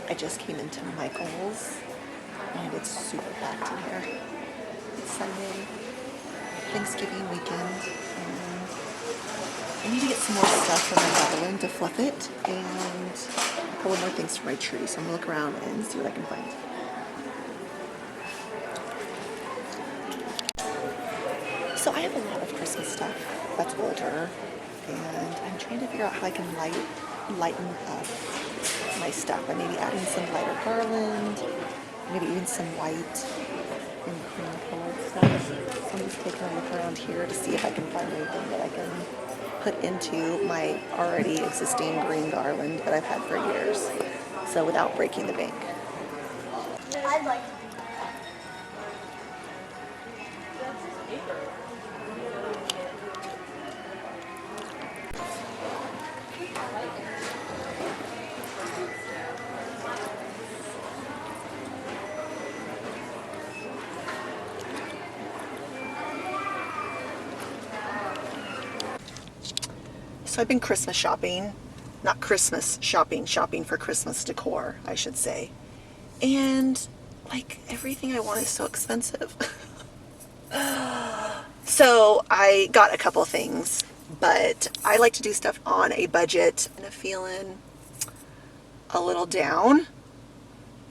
I just came into Michael's and it's super packed in here. It's Sunday, Thanksgiving weekend, and I need to get some more stuff from my Evelyn to fluff it and a couple more things for my tree. So I'm gonna look around and see what I can find. So I have a lot of Christmas stuff that's older, and I'm trying to figure out how I can lighten up my stuff. I may be adding some lighter garland, maybe even some white and cream colored stuff. So I'm just taking a look around here to see if I can find anything that I can put into my already existing green garland that I've had for years. So without breaking the bank. I'd like to do that. So I've been Christmas shopping, not Christmas shopping, shopping for Christmas decor, I should say. And like everything I want is so expensive. So I got a couple things, but I like to do stuff on a budget and I'm feeling a little down.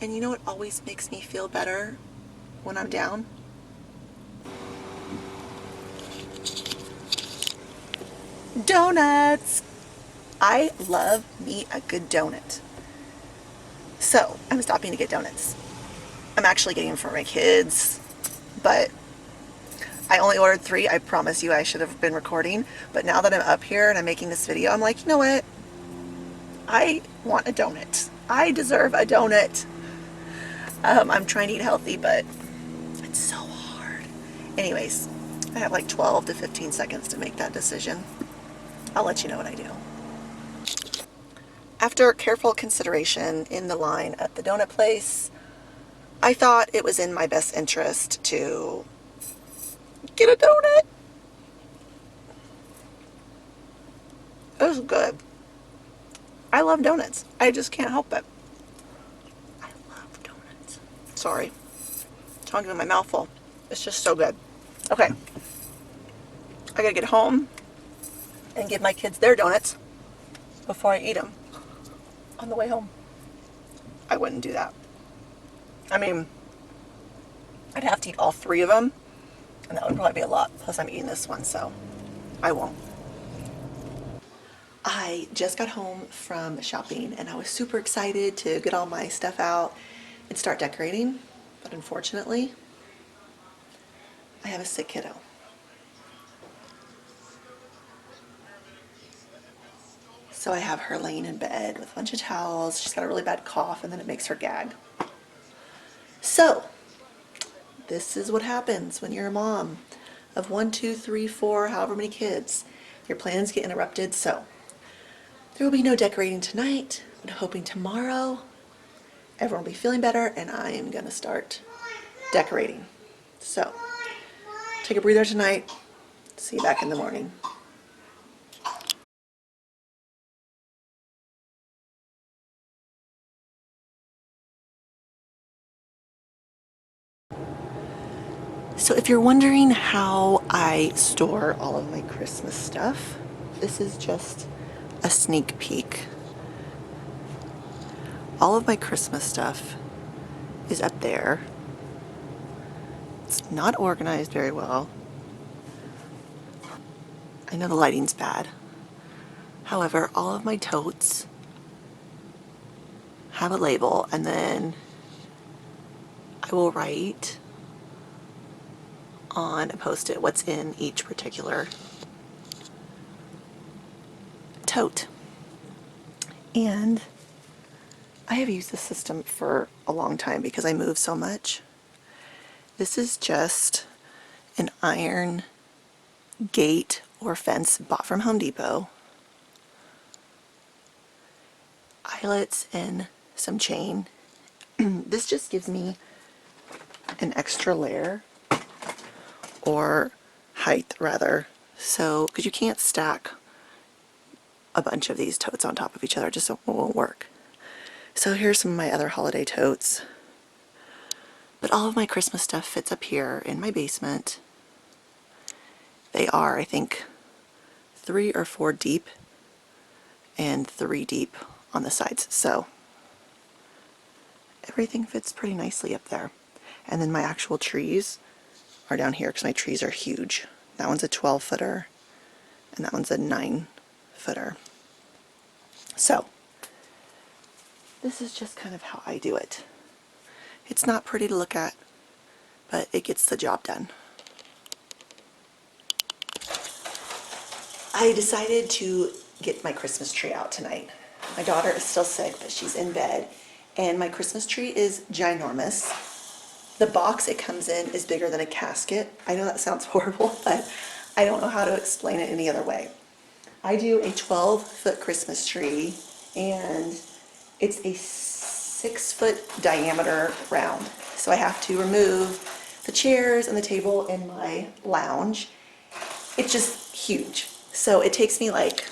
And you know what always makes me feel better when I'm down? Donuts! I love me a good donut. So I'm stopping to get donuts. I'm actually getting them for my kids, but I only ordered 3. I promise you I should have been recording, but now that I'm up here and I'm making this video, I'm like, you know what? I want a donut. I deserve a donut. I'm trying to eat healthy, but it's so hard. Anyways, I have like 12 to 15 seconds to make that decision. I'll let you know what I do. After careful consideration in the line at the donut place, I thought it was in my best interest to get a donut. It was good. I love donuts. I just can't help it. I love donuts. Sorry. Talking with my mouth full. It's just so good. Okay. I gotta get home and give my kids their donuts before I eat them on the way home. I wouldn't do that. I mean, I'd have to eat all 3 of them, and that would probably be a lot. Plus, I'm eating this one, so I won't. I just got home from shopping, and I was super excited to get all my stuff out and start decorating. But unfortunately, I have a sick kiddo. So I have her laying in bed with a bunch of towels. She's got a really bad cough, and then it makes her gag. So this is what happens when you're a mom of 1, 2, 3, 4, however many kids. Your plans get interrupted. So there will be no decorating tonight, but I'm hoping tomorrow everyone will be feeling better and I am going to start decorating. So take a breather tonight. See you back in the morning. So if you're wondering how I store all of my Christmas stuff, this is just a sneak peek. All of my Christmas stuff is up there. It's not organized very well. I know the lighting's bad. However, all of my totes have a label, and then I will write on a post-it what's in each particular tote. And I have used this system for a long time because I move so much. This is just an iron gate or fence bought from Home Depot, eyelets and some chain. This just gives me an extra layer, or height rather, so because you can't stack a bunch of these totes on top of each other, it just won't work. So here's some of my other holiday totes. But all of my Christmas stuff fits up here in my basement. They are, I think, 3 or 4 deep and 3 deep on the sides. So everything fits pretty nicely up there. And then my actual trees are down here because my trees are huge. That one's a 12-footer and that one's a 9-footer. So this is just kind of how I do it. It's not pretty to look at, but it gets the job done. I decided to get my Christmas tree out tonight. My daughter is still sick, but she's in bed, and my Christmas tree is ginormous. The box it comes in is bigger than a casket. I know that sounds horrible, but I don't know how to explain it any other way. I do a 12-foot Christmas tree, and it's a 6-foot diameter round. So I have to remove the chairs and the table in my lounge. It's just huge. So it takes me like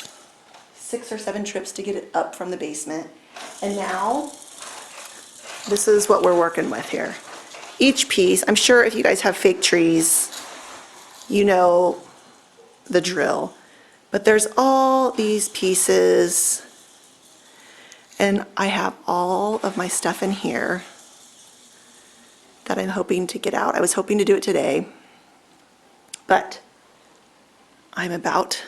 6 or 7 trips to get it up from the basement. And now this is what we're working with here. Each piece, I'm sure if you guys have fake trees, you know the drill. But there's all these pieces, and I have all of my stuff in here that I'm hoping to get out. I was hoping to do it today, but I'm about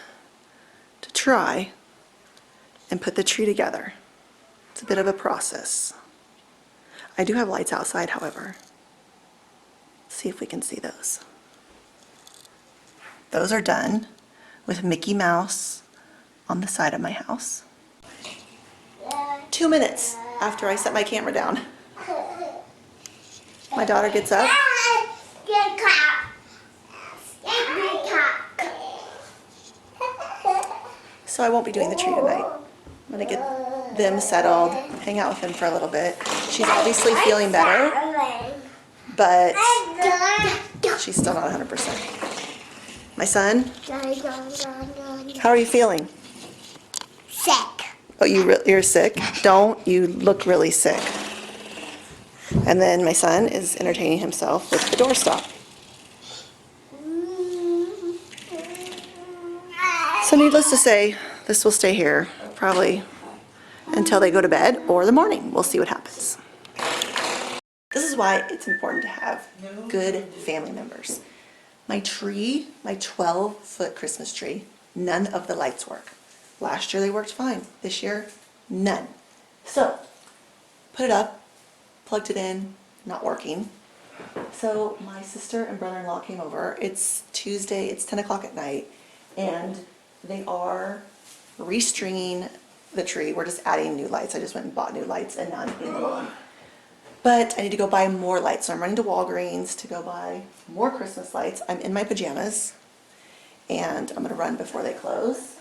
to try and put the tree together. It's a bit of a process. I do have lights outside, however. Let's see if we can see those. Those are done with Mickey Mouse on the side of my house. 2 minutes after I set my camera down. My daughter gets up. So I won't be doing the tree tonight. I'm gonna get them settled, hang out with them for a little bit. She's obviously feeling better, but she's still not 100%. My son, how are you feeling? Sick. Oh, you're sick? Don't. You look really sick. And then my son is entertaining himself with the doorstop. So needless to say, this will stay here probably until they go to bed or the morning. We'll see what happens. This is why it's important to have good family members. My tree, my 12-foot Christmas tree, none of the lights work. Last year they worked fine. This year, none. So, put it up, plugged it in, not working. So my sister and brother-in-law came over. It's Tuesday, it's 10 o'clock at night, and they are restringing the tree. We're just adding new lights. I just went and bought new lights, and now I'm putting them on. But I need to go buy more lights, so I'm running to Walgreens to go buy more Christmas lights. I'm in my pajamas, and I'm gonna run before they close,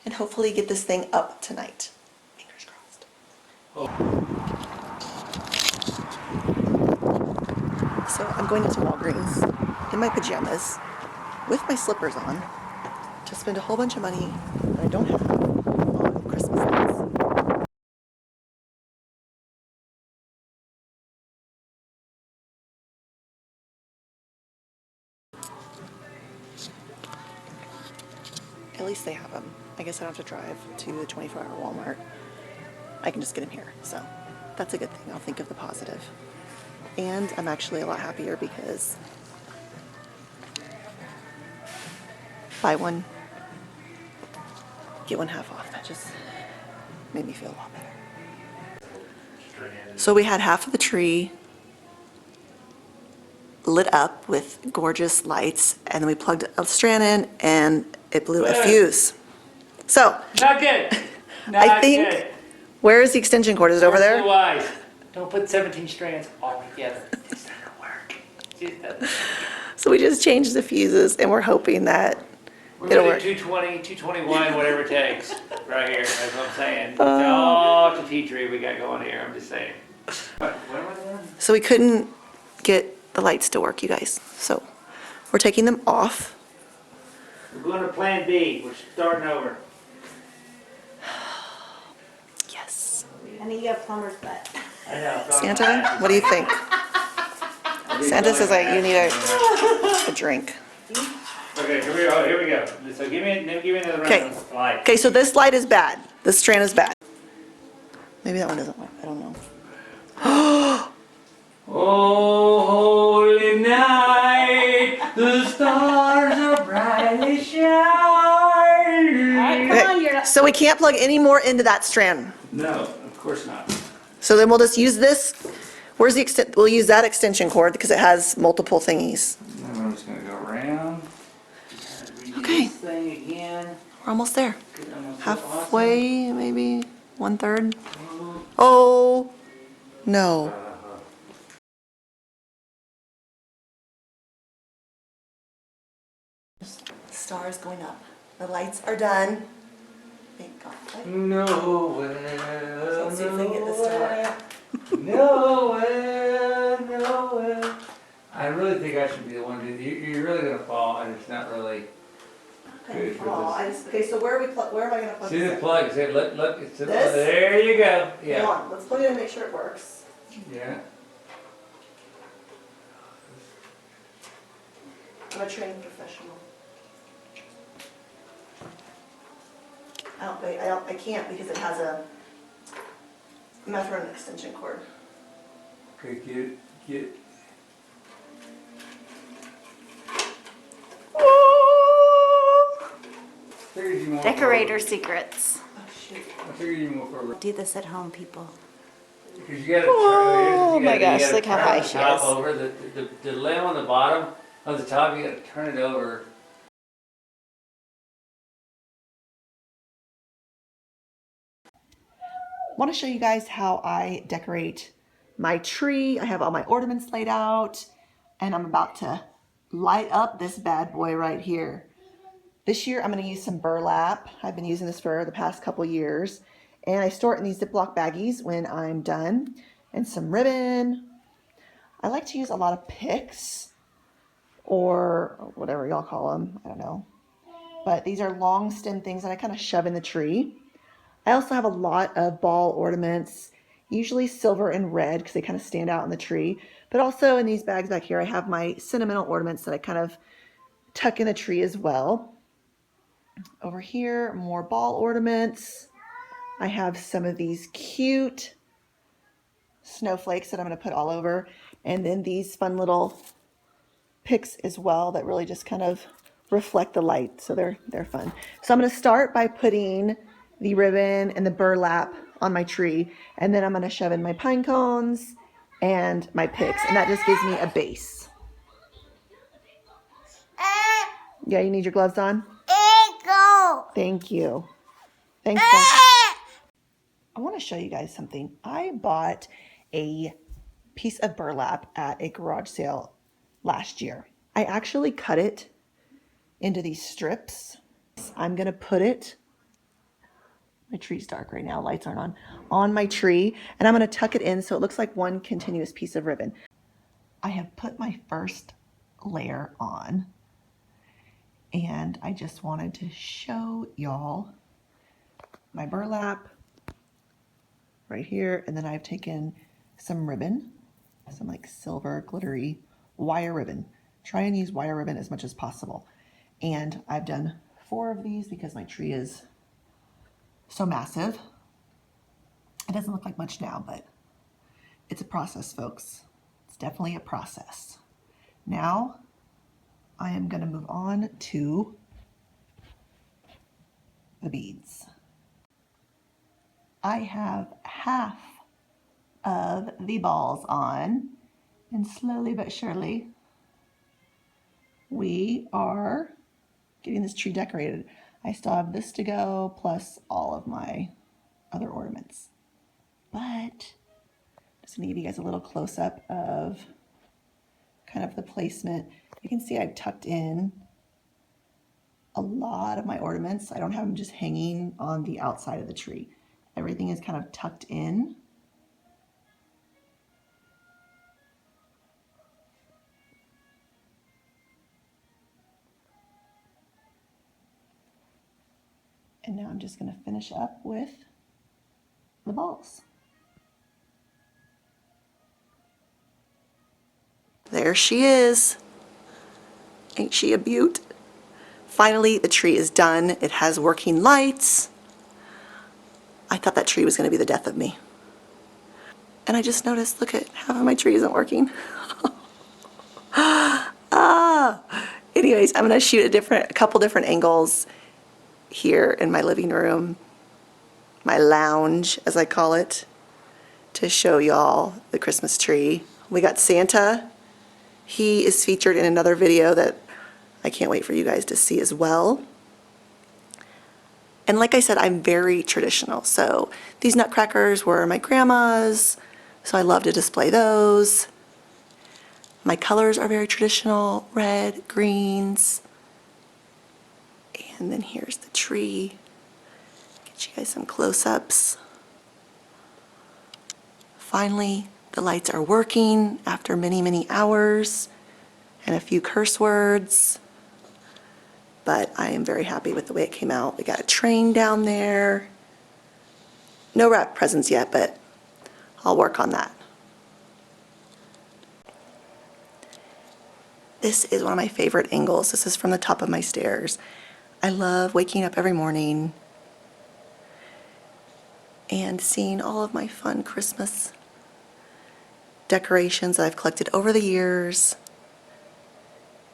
and hopefully get this thing up tonight. Fingers crossed. So I'm going into Walgreens in my pajamas with my slippers on to spend a whole bunch of money that I don't have on Christmas lights. At least they have them. I guess I don't have to drive to the 24-hour Walmart. I can just get them here. So that's a good thing. I'll think of the positive. And I'm actually a lot happier because buy one, get one half off. That just made me feel a lot better. So we had half of the tree lit up with gorgeous lights, and then we plugged a strand in and it blew a fuse. So Not good. I think, where is the extension cord? Is it over there? Blue eyes. Don't put 17 strands all together. It's not gonna work. It doesn't. So we just changed the fuses and we're hoping that We're it'll gonna work. do 220, 221, whatever it takes. Right here. That's what I'm saying. It's all the tea tree we got going here. I'm just saying. What am I doing? So we couldn't get the lights to work, you guys. So we're taking them off. We're going to plan B. We're starting over. Yes. Honey, you got plumber's butt. I know. Santa, what do you think? Santa says you need a drink. Okay, here we go. So give me another round Okay. of light. Okay, so this light is bad. This strand is bad. Maybe that one doesn't work. I don't know. Oh, holy night, the stars are brightly shining. Alright, come on, you're So we can't plug any more into that strand. No, of course not. So then we'll just use this. Where's the extent? We'll use that extension cord because it has multiple thingies. Then I'm just gonna go around. Okay. This thing again. We're almost there. Almost so Halfway, maybe 1/3. awesome. Oh, no. Stars going up. The lights are done. Thank God. Nowhere. Let's see if they get this to work. Nowhere. I really think I should be the one to. You're really gonna fall, and it's not really. Good for this. Okay, so where am I going to plug See this the in? plug. See, look. It's This? there. You go. Hold Yeah. on, let's plug it in and make sure it works. Yeah. I'm a trained professional. I can't because it has a method extension cord. Okay. Get. Figured you more Decorator secrets. Oh, shoot. I figured you more for. Do this at home, people. Because you gotta Oh turn. my You gosh, gotta look how turn high the she top is. over the lamp on the bottom. On the top, you gotta turn it over. I want to show you guys how I decorate my tree. I have all my ornaments laid out and I'm about to light up this bad boy right here. This year I'm going to use some burlap. I've been using this for the past couple years and I store it in these Ziploc baggies when I'm done, and some ribbon. I like to use a lot of picks or whatever y'all call them. I don't know. But these are long stem things that I kind of shove in the tree. I also have a lot of ball ornaments, usually silver and red because they kind of stand out in the tree. But also in these bags back here, I have my sentimental ornaments that I kind of tuck in the tree as well. Over here, more ball ornaments. I have some of these cute snowflakes that I'm going to put all over. And then these fun little picks as well that really just kind of reflect the light. So they're fun. So I'm going to start by putting the ribbon and the burlap on my tree, and then I'm going to shove in my pine cones and my picks, and that just gives me a base. Yeah, you need your gloves on? Thank you. Thanks, guys. I want to show you guys something. I bought a piece of burlap at a garage sale last year. I actually cut it into these strips. I'm going to put it, my tree's dark right now, lights aren't on my tree, and I'm going to tuck it in so it looks like one continuous piece of ribbon. I have put my first layer on, and I just wanted to show y'all my burlap right here, and then I've taken some ribbon, some like silver glittery wire ribbon. Try and use wire ribbon as much as possible. And I've done 4 of these because my tree is so massive. It doesn't look like much now, but it's a process, folks. It's definitely a process. Now I am going to move on to the beads. I have half of the balls on, and slowly but surely we are getting this tree decorated. I still have this to go, plus all of my other ornaments. But just gonna give you guys a little close-up of kind of the placement. You can see I've tucked in a lot of my ornaments. I don't have them just hanging on the outside of the tree. Everything is kind of tucked in. And now I'm just going to finish up with the balls. There she is. Ain't she a beaut? Finally, the tree is done. It has working lights. I thought that tree was going to be the death of me. And I just noticed, look at half of my tree isn't working. Anyways, I'm going to shoot a couple different angles here in my living room, my lounge, as I call it, to show y'all the Christmas tree. We got Santa. He is featured in another video that I can't wait for you guys to see as well. And like I said, I'm very traditional. So these nutcrackers were my grandma's, so I love to display those. My colors are very traditional, red, greens. And then here's the tree. Get you guys some close-ups. Finally, the lights are working after many, many hours and a few curse words. But I am very happy with the way it came out. We got a train down there. No wrapped presents yet, but I'll work on that. This is one of my favorite angles. This is from the top of my stairs. I love waking up every morning and seeing all of my fun Christmas decorations that I've collected over the years.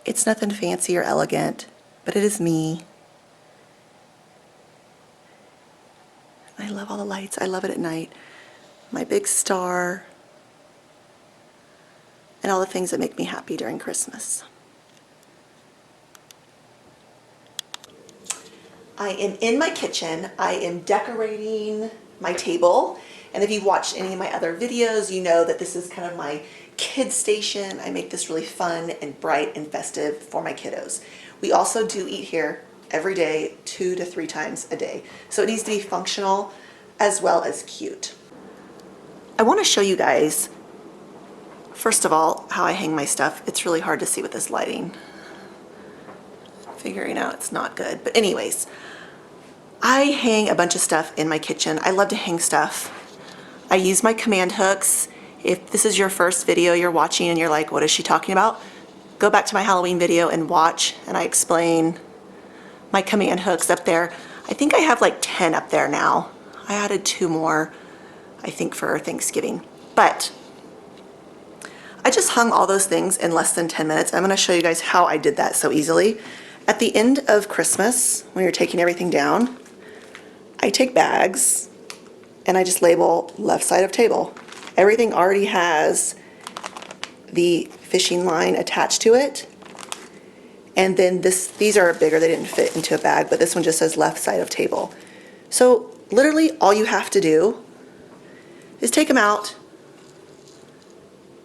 It's nothing fancy or elegant, but it is me. I love all the lights. I love it at night. My big star, and all the things that make me happy during Christmas. I am in my kitchen. I am decorating my table. And if you've watched any of my other videos, you know that this is kind of my kid station. I make this really fun and bright and festive for my kiddos. We also do eat here every day, 2 to 3 times a day. So it needs to be functional as well as cute. I want to show you guys, first of all, how I hang my stuff. It's really hard to see with this lighting. Figuring out it's not good. But anyways, I hang a bunch of stuff in my kitchen. I love to hang stuff. I use my command hooks. If this is your first video you're watching and you're like, what is she talking about? Go back to my Halloween video and watch, and I explain my command hooks up there. I think I have like 10 up there now. I added 2 more, I think, for Thanksgiving. But I just hung all those things in less than 10 minutes. I'm gonna show you guys how I did that so easily. At the end of Christmas, when you're taking everything down, I take bags and I just label left side of table. Everything already has the fishing line attached to it. And then these are bigger, they didn't fit into a bag, but this one just says left side of table. So literally all you have to do is take them out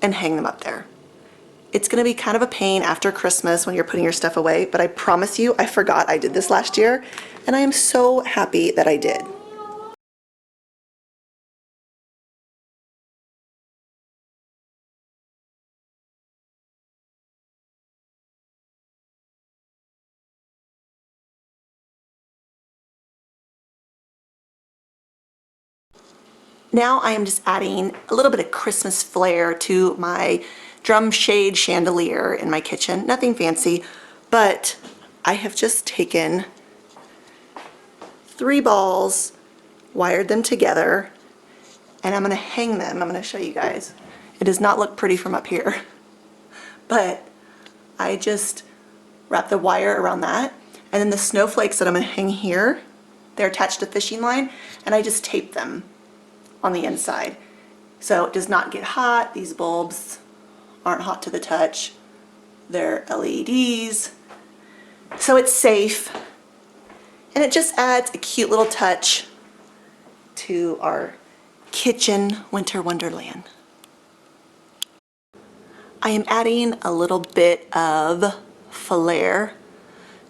and hang them up there. It's gonna be kind of a pain after Christmas when you're putting your stuff away, but I promise you, I forgot I did this last year, and I am so happy that I did. Now I am just adding a little bit of Christmas flair to my drum shade chandelier in my kitchen. Nothing fancy, but I have just taken 3 balls, wired them together, and I'm gonna hang them. I'm gonna show you guys. It does not look pretty from up here, but I just wrap the wire around that, and then the snowflakes that I'm gonna hang here, they're attached to fishing line, and I just tape them on the inside. So it does not get hot. These bulbs aren't hot to the touch. They're LEDs. So it's safe. And it just adds a cute little touch to our kitchen winter wonderland. I am adding a little bit of flair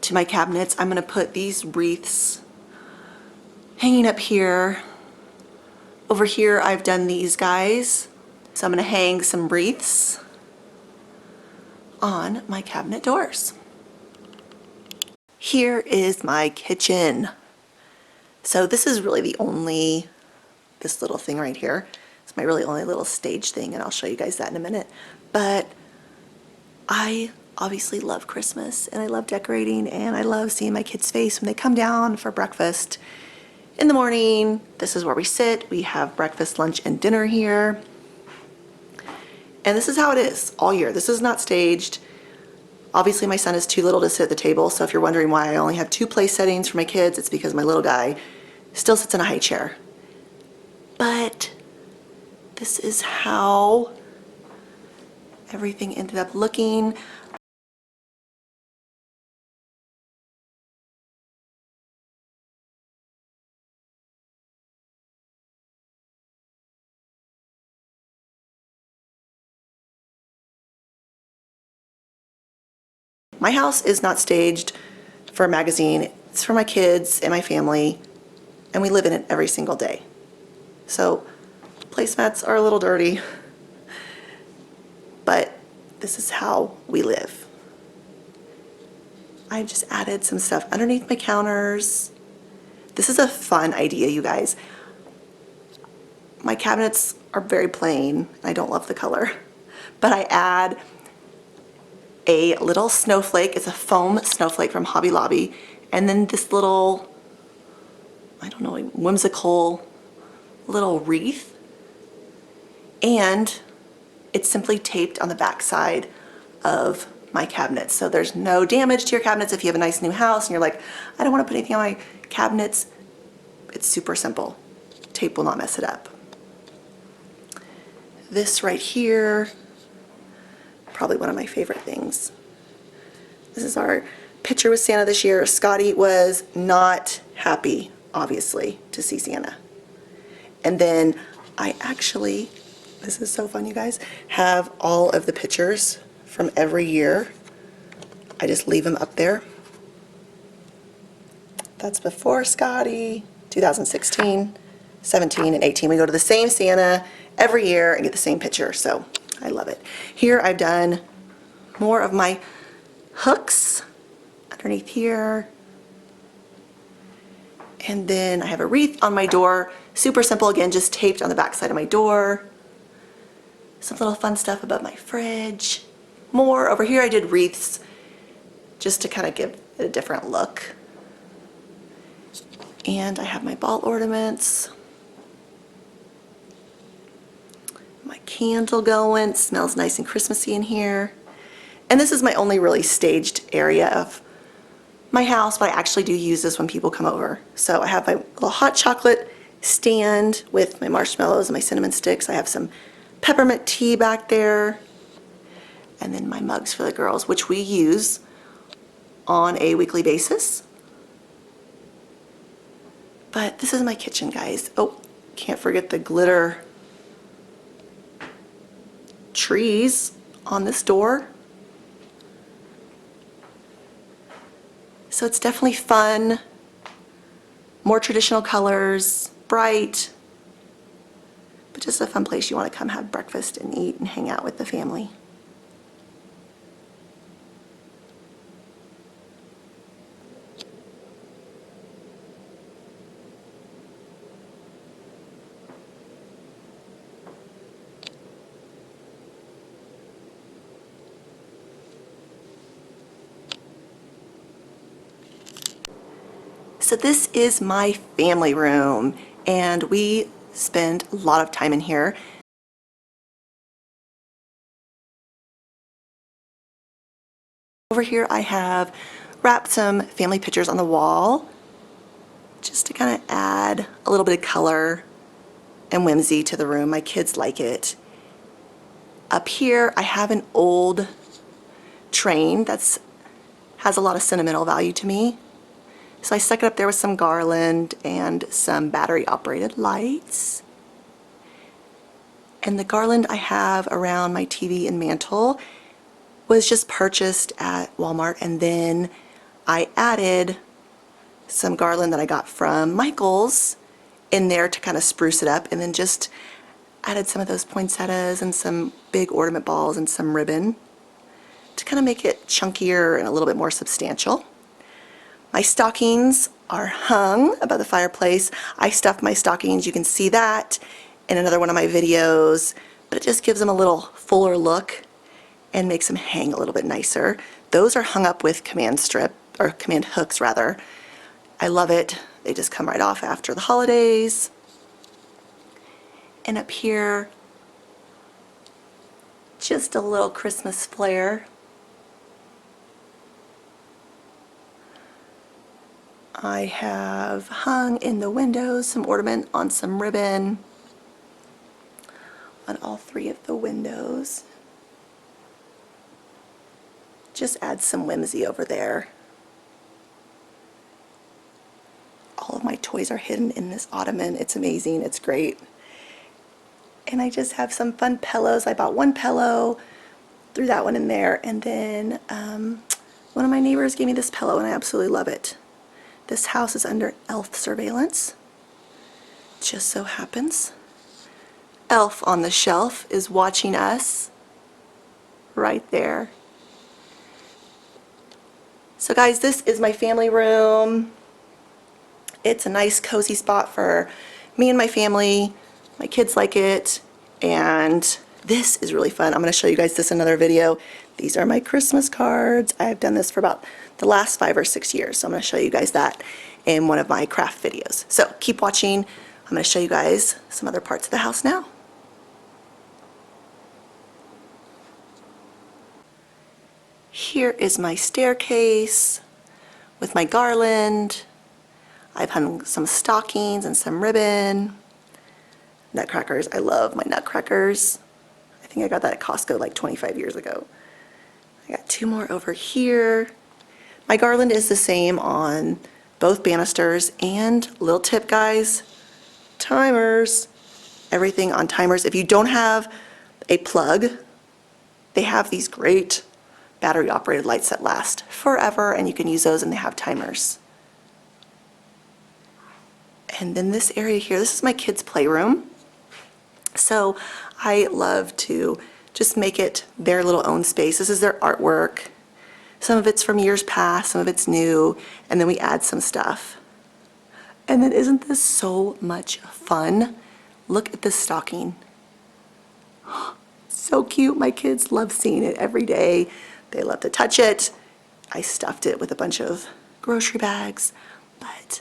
to my cabinets. I'm gonna put these wreaths hanging up here. Over here, I've done these guys. So I'm gonna hang some wreaths on my cabinet doors. Here is my kitchen. So this is really this little thing right here. It's my really only little stage thing, and I'll show you guys that in a minute. But I obviously love Christmas and I love decorating and I love seeing my kids' face when they come down for breakfast in the morning. This is where we sit. We have breakfast, lunch, and dinner here. And this is how it is all year. This is not staged. Obviously my son is too little to sit at the table, so if you're wondering why I only have 2 place settings for my kids, it's because my little guy still sits in a high chair. But this is how everything ended up looking. My house is not staged for a magazine. It's for my kids and my family, and we live in it every single day. So placemats are a little dirty, but this is how we live. I just added some stuff underneath my counters. This is a fun idea, you guys. My cabinets are very plain. I don't love the color, but I add a little snowflake. It's a foam snowflake from Hobby Lobby. And then this little, I don't know, whimsical little wreath. And it's simply taped on the back side of my cabinets. So there's no damage to your cabinets if you have a nice new house and you're like, I don't want to put anything on my cabinets. It's super simple. Tape will not mess it up. This right here, probably one of my favorite things. This is our picture with Santa this year. Scotty was not happy, obviously, to see Santa. And then I actually, this is so fun, you guys, have all of the pictures from every year. I just leave them up there. That's before Scotty, 2016, 17, and 18. We go to the same Santa every year and get the same picture, so I love it. Here I've done more of my hooks underneath here. And then I have a wreath on my door. Super simple, again, just taped on the back side of my door. Some little fun stuff above my fridge. More over here I did wreaths just to kind of give it a different look. And I have my ball ornaments. My candle going, it smells nice and Christmassy in here. And this is my only really staged area of my house, but I actually do use this when people come over. So I have my little hot chocolate stand with my marshmallows and my cinnamon sticks. I have some peppermint tea back there. And then my mugs for the girls, which we use on a weekly basis. But this is my kitchen, guys. Oh, can't forget the glitter trees on this door. So it's definitely fun, more traditional colors, bright, but just a fun place you want to come have breakfast and eat and hang out with the family. So this is my family room, and we spend a lot of time in here. Over here I have wrapped some family pictures on the wall just to kind of add a little bit of color and whimsy to the room. My kids like it. Up here I have an old train that's has a lot of sentimental value to me. So I stuck it up there with some garland and some battery operated lights. And the garland I have around my TV and mantle was just purchased at Walmart, and then I added some garland that I got from Michael's in there to kind of spruce it up, and then just added some of those poinsettias and some big ornament balls and some ribbon to kind of make it chunkier and a little bit more substantial. My stockings are hung above the fireplace. I stuffed my stockings. You can see that in another one of my videos, but it just gives them a little fuller look. and makes them hang a little bit nicer. Those are hung up with command strip, or command hooks rather. I love it. They just come right off after the holidays. And up here, just a little Christmas flair. I have hung in the windows some ornament on some ribbon on all 3 of the windows. Just add some whimsy over there. All of my toys are hidden in this ottoman. It's amazing. It's great. And I just have some fun pillows. I bought one pillow, threw that one in there, and then one of my neighbors gave me this pillow and I absolutely love it. This house is under elf surveillance. Just so happens Elf on the Shelf is watching us right there. So guys, this is my family room. It's a nice cozy spot for me and my family. My kids like it, and this is really fun. I'm going to show you guys this in another video. These are my Christmas cards. I've done this for about the last 5 or 6 years, so I'm going to show you guys that in one of my craft videos. So keep watching. I'm going to show you guys some other parts of the house now. Here is my staircase with my garland. I've hung some stockings and some ribbon. Nutcrackers. I love my nutcrackers. I think I got that at Costco like 25 years ago. I got 2 more over here. My garland is the same on both banisters, and little tip guys, timers. Everything on timers. If you don't have a plug, they have these great battery operated lights that last forever, and you can use those, and they have timers. And then this area here, this is my kids' playroom. So I love to just make it their little own space. This is their artwork. Some of it's from years past, some of it's new, and then we add some stuff. And then isn't this so much fun? Look at this stocking. So cute. My kids love seeing it every day. They love to touch it. I stuffed it with a bunch of grocery bags, but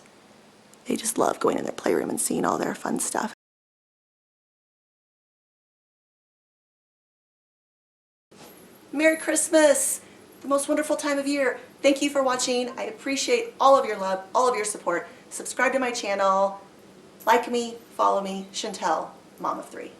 they just love going in their playroom and seeing all their fun stuff. Merry Christmas! The most wonderful time of year. Thank you for watching. I appreciate all of your love, all of your support. Subscribe to my channel. Like me, follow me. Chantel, Mom of 3.